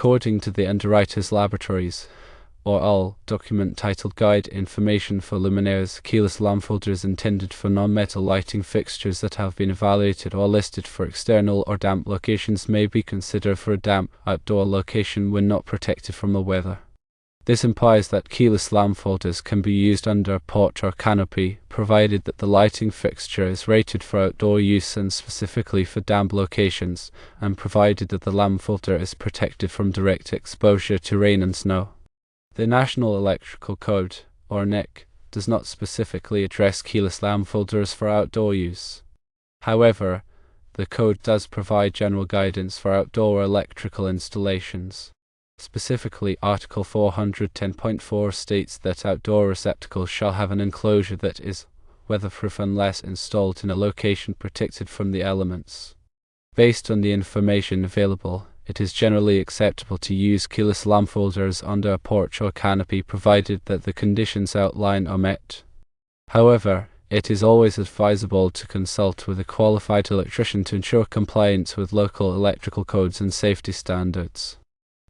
According to the Underwriters Laboratories, or all, document titled Guide Information for Luminaires, keyless lampholders intended for non-metal lighting fixtures that have been evaluated or listed for external or damp locations may be considered for a damp outdoor location when not protected from the weather. This implies that keyless lampholders can be used under a porch or canopy, provided that the lighting fixture is rated for outdoor use and specifically for damp locations, and provided that the lampholder is protected from direct exposure to rain and snow. The National Electrical Code, or NEC, does not specifically address keyless lampholders for outdoor use. However, the code does provide general guidance for outdoor electrical installations. Specifically, Article 410.4 states that outdoor receptacles shall have an enclosure that is weatherproof unless installed in a location protected from the elements. Based on the information available, it is generally acceptable to use keyless lampholders under a porch or canopy provided that the conditions outlined are met. However, it is always advisable to consult with a qualified electrician to ensure compliance with local electrical codes and safety standards.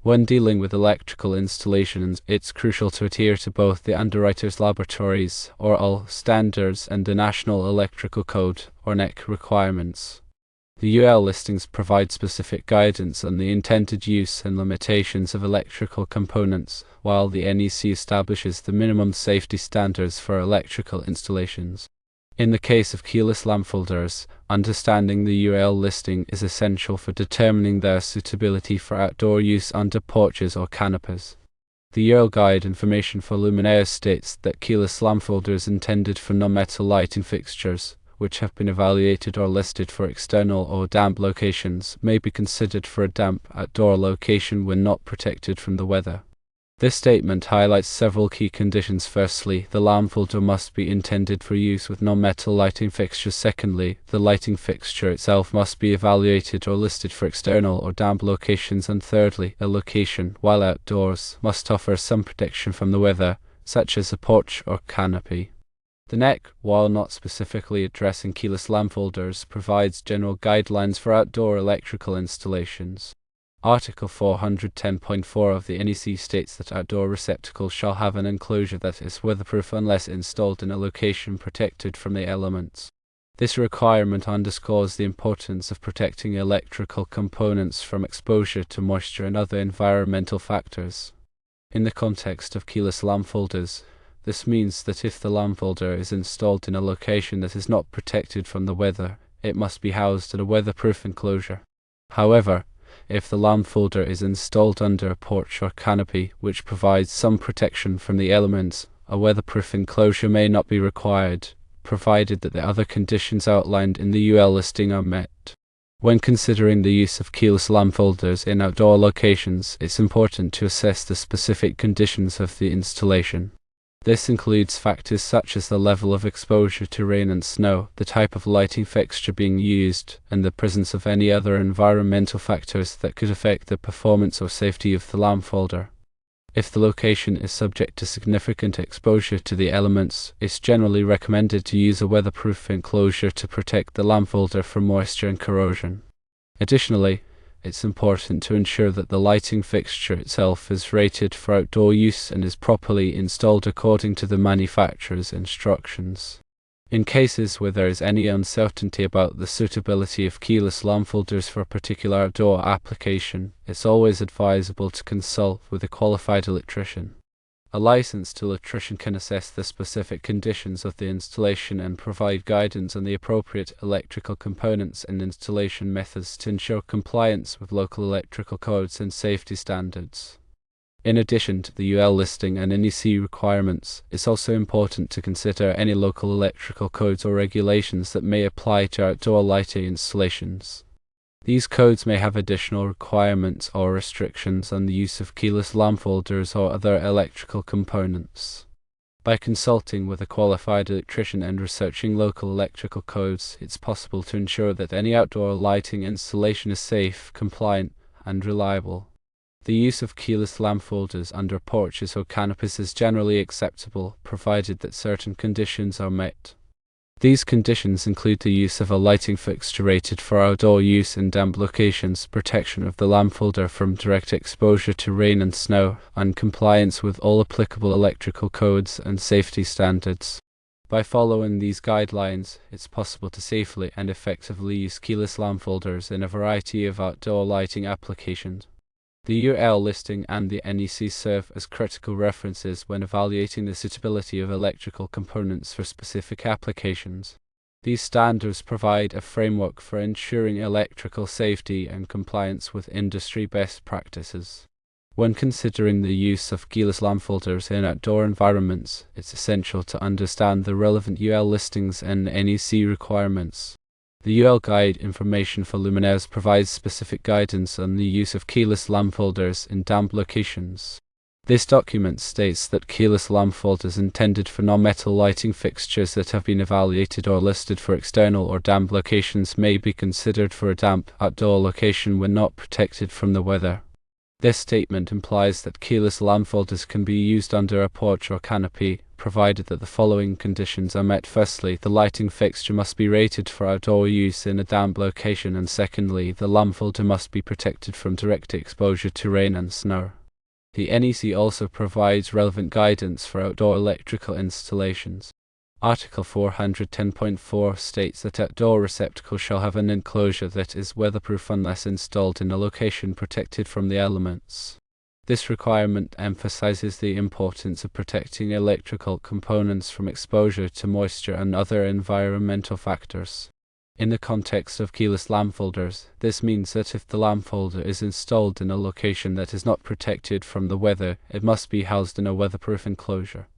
When dealing with electrical installations, it's crucial to adhere to both the Underwriters Laboratories, or all, standards and the National Electrical Code, or NEC, requirements. The UL listings provide specific guidance on the intended use and limitations of electrical components, while the NEC establishes the minimum safety standards for electrical installations. In the case of keyless lampholders, understanding the UL listing is essential for determining their suitability for outdoor use under porches or canopies. The UL Guide Information for Luminaires states that keyless lampholders intended for non-metal lighting fixtures, which have been evaluated or listed for external or damp locations, may be considered for a damp outdoor location when not protected from the weather. This statement highlights several key conditions. Firstly, the lampholder must be intended for use with non-metal lighting fixtures. Secondly, the lighting fixture itself must be evaluated or listed for external or damp locations. And thirdly, a location, while outdoors, must offer some protection from the weather, such as a porch or canopy. The NEC, while not specifically addressing keyless lampholders, provides general guidelines for outdoor electrical installations. Article 410.4 of the NEC states that outdoor receptacles shall have an enclosure that is weatherproof unless installed in a location protected from the elements. This requirement underscores the importance of protecting electrical components from exposure to moisture and other environmental factors. In the context of keyless lampholders, this means that if the lampholder is installed in a location that is not protected from the weather, it must be housed in a weatherproof enclosure. However, if the lampholder is installed under a porch or canopy which provides some protection from the elements, a weatherproof enclosure may not be required, provided that the other conditions outlined in the UL listing are met. When considering the use of keyless lampholders in outdoor locations, it's important to assess the specific conditions of the installation. This includes factors such as the level of exposure to rain and snow, the type of lighting fixture being used, and the presence of any other environmental factors that could affect the performance or safety of the lampholder. If the location is subject to significant exposure to the elements, it's generally recommended to use a weatherproof enclosure to protect the lampholder from moisture and corrosion. Additionally, it's important to ensure that the lighting fixture itself is rated for outdoor use and is properly installed according to the manufacturer's instructions. In cases where there is any uncertainty about the suitability of keyless lampholders for a particular outdoor application, it's always advisable to consult with a qualified electrician. A licensed electrician can assess the specific conditions of the installation and provide guidance on the appropriate electrical components and installation methods to ensure compliance with local electrical codes and safety standards. In addition to the UL listing and NEC requirements, it's also important to consider any local electrical codes or regulations that may apply to outdoor lighting installations. These codes may have additional requirements or restrictions on the use of keyless lampholders or other electrical components. By consulting with a qualified electrician and researching local electrical codes, it's possible to ensure that any outdoor lighting installation is safe, compliant, and reliable. The use of keyless lampholders under porches or canopies is generally acceptable, provided that certain conditions are met. These conditions include the use of a lighting fixture rated for outdoor use in damp locations, protection of the lampholder from direct exposure to rain and snow, and compliance with all applicable electrical codes and safety standards. By following these guidelines, it's possible to safely and effectively use keyless lampholders in a variety of outdoor lighting applications. The UL listing and the NEC serve as critical references when evaluating the suitability of electrical components for specific applications. These standards provide a framework for ensuring electrical safety and compliance with industry best practices. When considering the use of keyless lampholders in outdoor environments, it's essential to understand the relevant UL listings and NEC requirements. The UL Guide information for luminaires provides specific guidance on the use of keyless lampholders in damp locations. This document states that keyless lampholders intended for non-metal lighting fixtures that have been evaluated or listed for external or damp locations may be considered for a damp outdoor location when not protected from the weather. This statement implies that keyless lampholders can be used under a porch or canopy, provided that the following conditions are met. Firstly, the lighting fixture must be rated for outdoor use in a damp location, and secondly, the lampholder must be protected from direct exposure to rain and snow. The NEC also provides relevant guidance for outdoor electrical installations. Article 410.4 states that outdoor receptacles shall have an enclosure that is weatherproof unless installed in a location protected from the elements. This requirement emphasizes the importance of protecting electrical components from exposure to moisture and other environmental factors. In the context of keyless lampholders, this means that if the lampholder is installed in a location that is not protected from the weather, it must be housed in a weatherproof enclosure.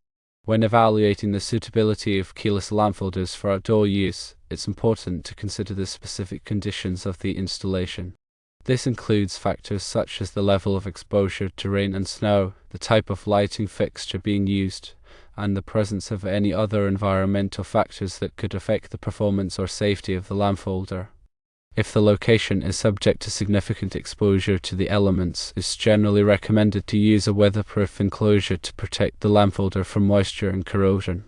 When evaluating the suitability of keyless lampholders for outdoor use, it's important to consider the specific conditions of the installation. This includes factors such as the level of exposure to rain and snow, the type of lighting fixture being used, and the presence of any other environmental factors that could affect the performance or safety of the lampholder. If the location is subject to significant exposure to the elements, it's generally recommended to use a weatherproof enclosure to protect the lampholder from moisture and corrosion.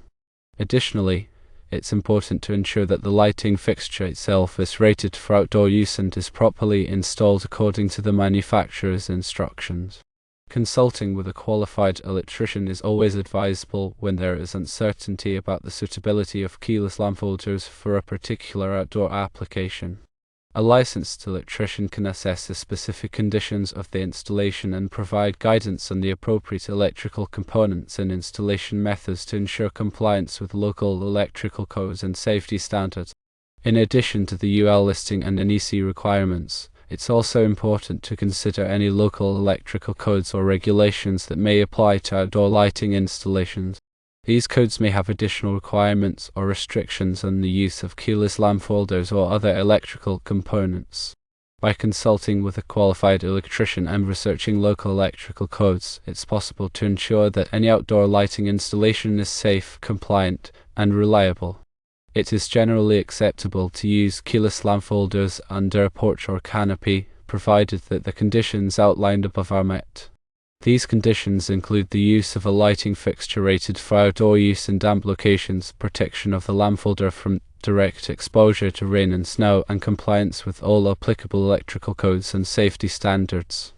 Additionally, it's important to ensure that the lighting fixture itself is rated for outdoor use and is properly installed according to the manufacturer's instructions. Consulting with a qualified electrician is always advisable when there is uncertainty about the suitability of keyless lampholders for a particular outdoor application. A licensed electrician can assess the specific conditions of the installation and provide guidance on the appropriate electrical components and installation methods to ensure compliance with local electrical codes and safety standards. In addition to the UL listing and NEC requirements, it's also important to consider any local electrical codes or regulations that may apply to outdoor lighting installations. These codes may have additional requirements or restrictions on the use of keyless lampholders or other electrical components. By consulting with a qualified electrician and researching local electrical codes, it's possible to ensure that any outdoor lighting installation is safe, compliant, and reliable. It is generally acceptable to use keyless lampholders under a porch or canopy, provided that the conditions outlined above are met. These conditions include the use of a lighting fixture rated for outdoor use in damp locations, protection of the lampholder from direct exposure to rain and snow, and compliance with all applicable electrical codes and safety standards.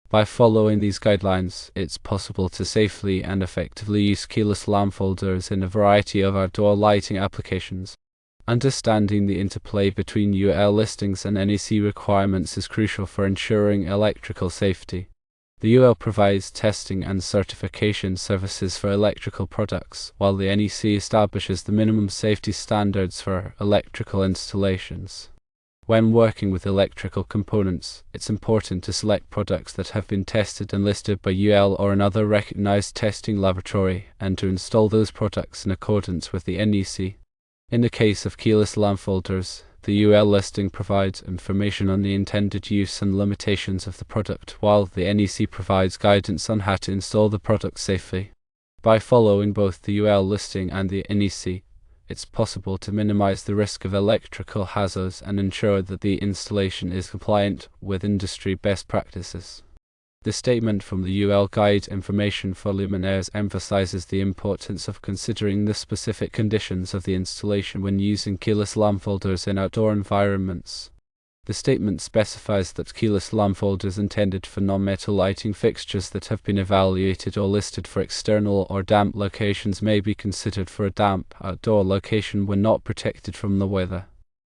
By following these guidelines, it's possible to safely and effectively use keyless lampholders in a variety of outdoor lighting applications. Understanding the interplay between UL listings and NEC requirements is crucial for ensuring electrical safety. The UL provides testing and certification services for electrical products, while the NEC establishes the minimum safety standards for electrical installations. When working with electrical components, it's important to select products that have been tested and listed by UL or another recognized testing laboratory, and to install those products in accordance with the NEC. In the case of keyless lampholders, the UL listing provides information on the intended use and limitations of the product, while the NEC provides guidance on how to install the product safely. By following both the UL listing and the NEC, it's possible to minimize the risk of electrical hazards and ensure that the installation is compliant with industry best practices. The statement from the UL Guide Information for Luminaires emphasizes the importance of considering the specific conditions of the installation when using keyless lampholders in outdoor environments. The statement specifies that keyless lampholders intended for non-metal lighting fixtures that have been evaluated or listed for external or damp locations may be considered for a damp outdoor location when not protected from the weather.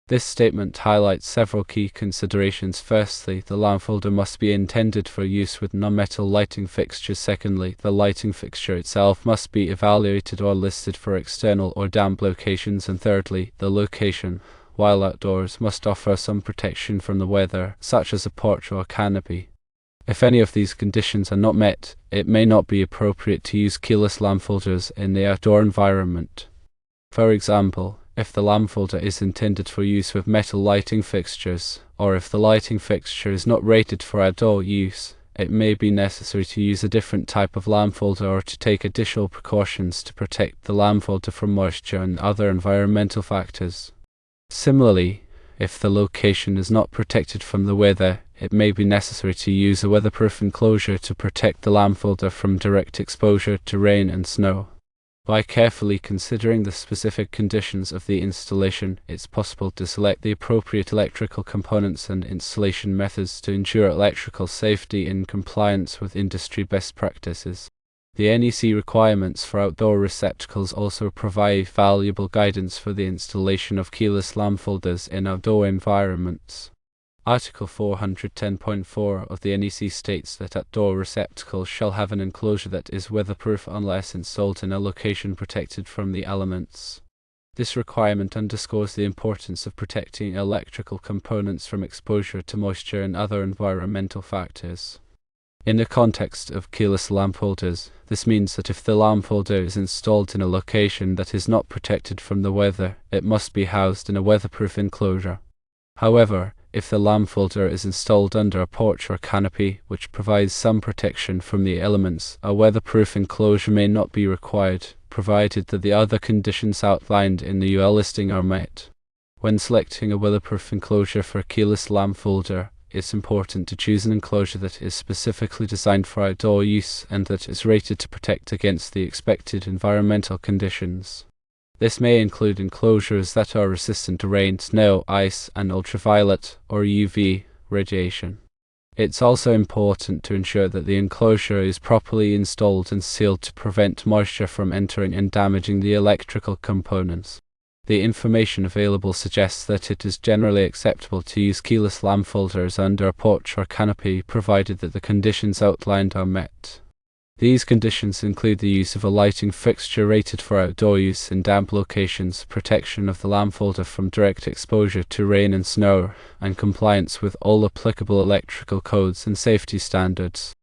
This statement highlights several key considerations. Firstly, the lampholder must be intended for use with non-metal lighting fixtures. Secondly, the lighting fixture itself must be evaluated or listed for external or damp locations. And thirdly, the location, while outdoors, must offer some protection from the weather, such as a porch or a canopy. If any of these conditions are not met, it may not be appropriate to use keyless lampholders in the outdoor environment. For example, if the lampholder is intended for use with metal lighting fixtures, or if the lighting fixture is not rated for outdoor use, it may be necessary to use a different type of lampholder or to take additional precautions to protect the lampholder from moisture and other environmental factors. Similarly, if the location is not protected from the weather, it may be necessary to use a weatherproof enclosure to protect the lampholder from direct exposure to rain and snow. By carefully considering the specific conditions of the installation, it's possible to select the appropriate electrical components and installation methods to ensure electrical safety in compliance with industry best practices. The NEC requirements for outdoor receptacles also provide valuable guidance for the installation of keyless lampholders in outdoor environments. Article 410.4 of the NEC states that outdoor receptacles shall have an enclosure that is weatherproof unless installed in a location protected from the elements. This requirement underscores the importance of protecting electrical components from exposure to moisture and other environmental factors. In the context of keyless lampholders, this means that if the lampholder is installed in a location that is not protected from the weather, it must be housed in a weatherproof enclosure. However, if the lampholder is installed under a porch or canopy, which provides some protection from the elements, a weatherproof enclosure may not be required, provided that the other conditions outlined in the UL listing are met. When selecting a weatherproof enclosure for a keyless lampholder, it's important to choose an enclosure that is specifically designed for outdoor use and that is rated to protect against the expected environmental conditions. This may include enclosures that are resistant to rain, snow, ice, and ultraviolet or UV radiation. It's also important to ensure that the enclosure is properly installed and sealed to prevent moisture from entering and damaging the electrical components. The information available suggests that it is generally acceptable to use keyless lampholders under a porch or canopy provided that the conditions outlined are met. These conditions include the use of a lighting fixture rated for outdoor use in damp locations, protection of the lampholder from direct exposure to rain and snow, and compliance with all applicable electrical codes and safety standards.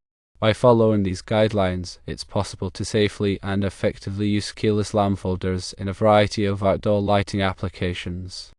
By following these guidelines, it's possible to safely and effectively use keyless lampholders in a variety of outdoor lighting applications.